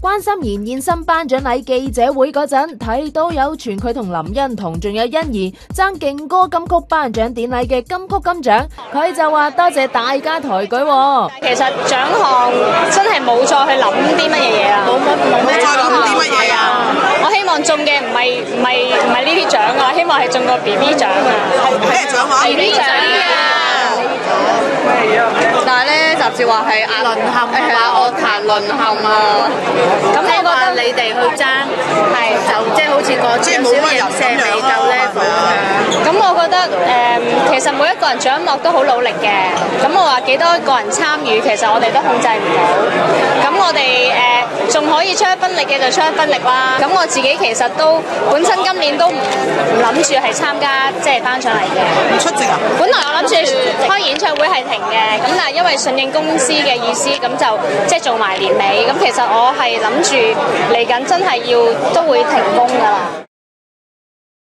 關心妍現身頒獎禮記者會嗰陣，睇到有傳佢同林欣彤仲有欣宜爭勁歌金曲頒獎典禮嘅金曲金獎，佢就話多謝大家抬舉。其實獎項真係冇再去諗啲乜嘢啦，冇再諗啲乜嘢啊？我希望中嘅唔係呢啲獎啊，希望係中個 BB 獎啊。咩獎啊 BB 獎啊！但係咧，雜誌話係淪陷係嘛，樂壇淪陷啊！咁我覺得你哋去爭係就即係好似個即係冇乜人射未夠 level 咁我覺得其實每一個人獎幕都好努力嘅。咁我話幾多個人參與，其實我哋都控制唔到。咁我哋仲可以出一分力嘅就出一分力啦。咁我自己其實都本身今年都唔諗住係參加即係頒獎禮嘅。唔出席啊？本來我諗住開演唱會係停嘅，咁但係因為順應公司嘅意思，咁就即係做埋年尾。咁其實我係諗住嚟緊真係都會停工㗎啦。